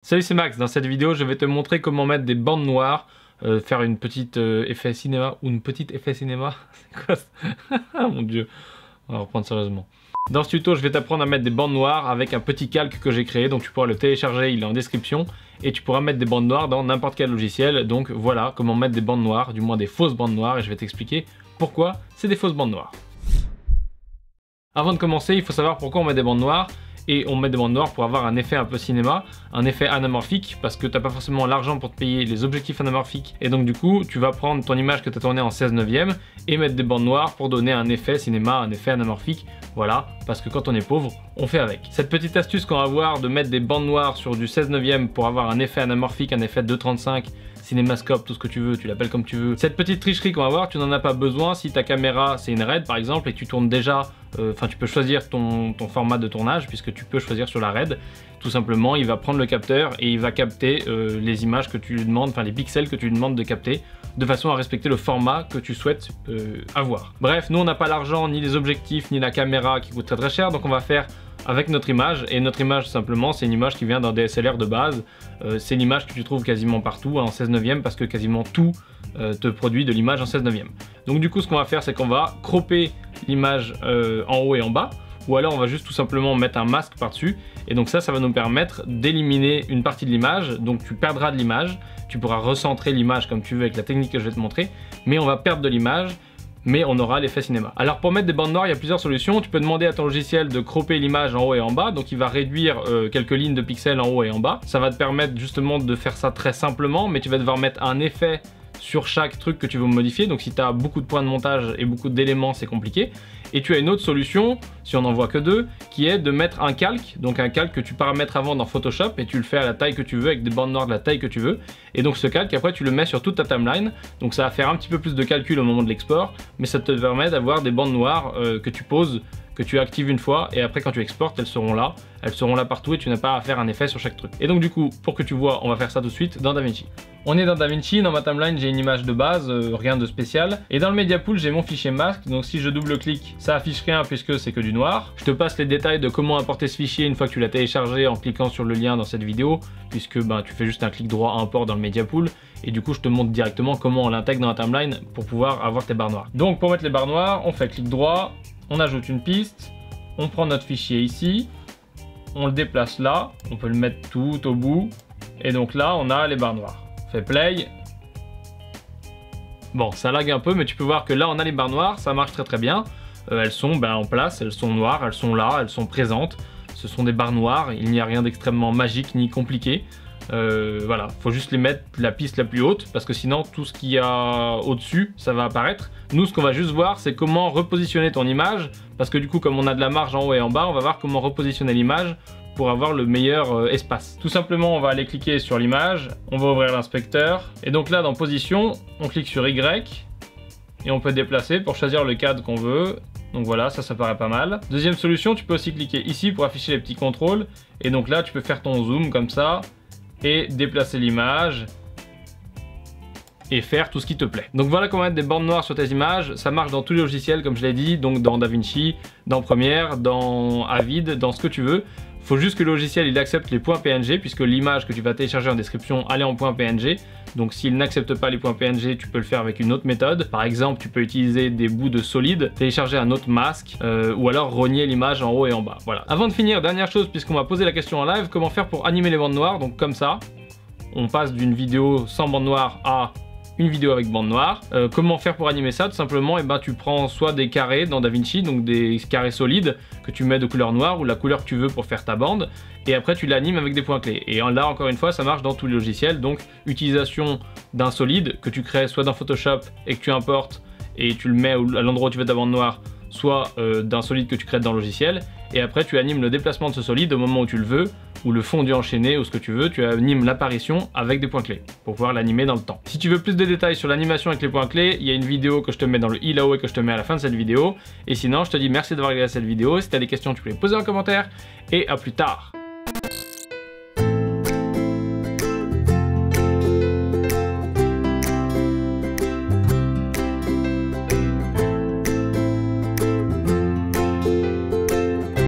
Salut, c'est Max. Dans cette vidéo, je vais te montrer comment mettre des bandes noires, faire une petite effet cinéma ou une petite effet cinéma. C'est quoi ça? Mon dieu, on va reprendre sérieusement. Dans ce tuto, je vais t'apprendre à mettre des bandes noires avec un petit calque que j'ai créé. Donc tu pourras le télécharger, il est en description. Et tu pourras mettre des bandes noires dans n'importe quel logiciel. Donc voilà comment mettre des bandes noires, du moins des fausses bandes noires. Et je vais t'expliquer pourquoi c'est des fausses bandes noires. Avant de commencer, il faut savoir pourquoi on met des bandes noires. Et on met des bandes noires pour avoir un effet un peu cinéma, un effet anamorphique, parce que t'as pas forcément l'argent pour te payer les objectifs anamorphiques. Et donc du coup, tu vas prendre ton image que tu as tournée en 16/9 et mettre des bandes noires pour donner un effet cinéma, un effet anamorphique. Voilà, parce que quand on est pauvre, on fait avec. Cette petite astuce qu'on va voir de mettre des bandes noires sur du 16/9 pour avoir un effet anamorphique, un effet 2.35, cinémascope, tout ce que tu veux, tu l'appelles comme tu veux. Cette petite tricherie qu'on va voir, tu n'en as pas besoin si ta caméra c'est une RED par exemple et que tu tournes déjà, tu peux choisir ton format de tournage puisque tu peux choisir sur la RED. Tout simplement, il va prendre le capteur et il va capter les images que tu lui demandes, enfin les pixels que tu lui demandes de capter, de façon à respecter le format que tu souhaites avoir. Bref, nous on n'a pas l'argent, ni les objectifs, ni la caméra qui coûte très très cher, donc on va faire avec notre image, et notre image simplement c'est une image qui vient d'un DSLR de base, c'est l'image que tu trouves quasiment partout en 16/9 parce que quasiment tout te produit de l'image en 16/9. Donc du coup ce qu'on va faire c'est qu'on va cropper l'image en haut et en bas, ou alors on va juste tout simplement mettre un masque par dessus, et donc ça va nous permettre d'éliminer une partie de l'image, donc tu perdras de l'image, tu pourras recentrer l'image comme tu veux avec la technique que je vais te montrer, mais on va perdre de l'image, mais on aura l'effet cinéma. Alors pour mettre des bandes noires, il y a plusieurs solutions. Tu peux demander à ton logiciel de cropper l'image en haut et en bas, donc il va réduire quelques lignes de pixels en haut et en bas. Ça va te permettre justement de faire ça très simplement, mais tu vas devoir mettre un effet sur chaque truc que tu veux modifier. Donc si tu as beaucoup de points de montage et beaucoup d'éléments, c'est compliqué. Et tu as une autre solution, si on n'en voit que deux, qui est de mettre un calque, donc un calque que tu paramètres avant dans Photoshop et tu le fais à la taille que tu veux, avec des bandes noires de la taille que tu veux. Et donc ce calque, après tu le mets sur toute ta timeline, donc ça va faire un petit peu plus de calcul au moment de l'export, mais ça te permet d'avoir des bandes noires que tu poses, que tu actives une fois, et après quand tu exportes, elles seront là partout et tu n'as pas à faire un effet sur chaque truc. Et donc du coup, pour que tu vois, on va faire ça tout de suite dans DaVinci. On est dans DaVinci, dans ma timeline j'ai une image de base, rien de spécial, et dans le Media Pool j'ai mon fichier masque, donc si je double-clique, ça affiche rien puisque c'est que du noir. Je te passe les détails de comment importer ce fichier une fois que tu l'as téléchargé en cliquant sur le lien dans cette vidéo, puisque tu fais juste un clic droit import dans le Media Pool, et du coup je te montre directement comment on l'intègre dans la timeline pour pouvoir avoir tes barres noires. Donc pour mettre les barres noires, on fait clic droit, on ajoute une piste, on prend notre fichier ici, on le déplace là, on peut le mettre tout au bout, et donc là on a les barres noires. On fait play. Bon, ça lag un peu, mais tu peux voir que là on a les barres noires, ça marche très très bien. Elles sont en place, elles sont noires, elles sont là, elles sont présentes. Ce sont des barres noires, il n'y a rien d'extrêmement magique ni compliqué. Voilà, faut juste les mettre la piste la plus haute parce que sinon tout ce qu'il y a au-dessus ça va apparaître. Nous ce qu'on va juste voir c'est comment repositionner ton image, parce que du coup comme on a de la marge en haut et en bas, on va voir comment repositionner l'image pour avoir le meilleur espace. Tout simplement on va aller cliquer sur l'image, on va ouvrir l'inspecteur, et donc là dans position on clique sur Y et on peut déplacer pour choisir le cadre qu'on veut. Donc voilà, ça paraît pas mal. Deuxième solution, tu peux aussi cliquer ici pour afficher les petits contrôles, et donc là tu peux faire ton zoom comme ça et déplacer l'image et faire tout ce qui te plaît. Donc voilà comment mettre des bandes noires sur tes images. Ça marche dans tous les logiciels comme je l'ai dit, donc dans DaVinci, dans Premiere, dans Avid, dans ce que tu veux. Faut juste que le logiciel il accepte les points PNG, puisque l'image que tu vas télécharger en description elle est en point PNG. Donc s'il n'accepte pas les points PNG, tu peux le faire avec une autre méthode. Par exemple, tu peux utiliser des bouts de solide, télécharger un autre masque, ou alors rogner l'image en haut et en bas. Voilà. Avant de finir, dernière chose, puisqu'on m'a posé la question en live, comment faire pour animer les bandes noires? Donc comme ça, on passe d'une vidéo sans bande noire à une vidéo avec bande noire. Comment faire pour animer ça? Tout simplement, tu prends soit des carrés dans DaVinci, donc des carrés solides que tu mets de couleur noire ou la couleur que tu veux pour faire ta bande, et après tu l'animes avec des points clés. Et là encore une fois ça marche dans tous les logiciels, donc utilisation d'un solide que tu crées soit dans Photoshop et que tu importes et tu le mets à l'endroit où tu veux ta bande noire, soit d'un solide que tu crées dans le logiciel, et après tu animes le déplacement de ce solide au moment où tu le veux, ou le fondu enchaîné ou ce que tu veux, tu animes l'apparition avec des points clés pour pouvoir l'animer dans le temps. Si tu veux plus de détails sur l'animation avec les points clés, il y a une vidéo que je te mets dans le i là-haut et que je te mets à la fin de cette vidéo. Et sinon, je te dis merci d'avoir regardé cette vidéo. Si tu as des questions, tu peux les poser en commentaire, et à plus tard.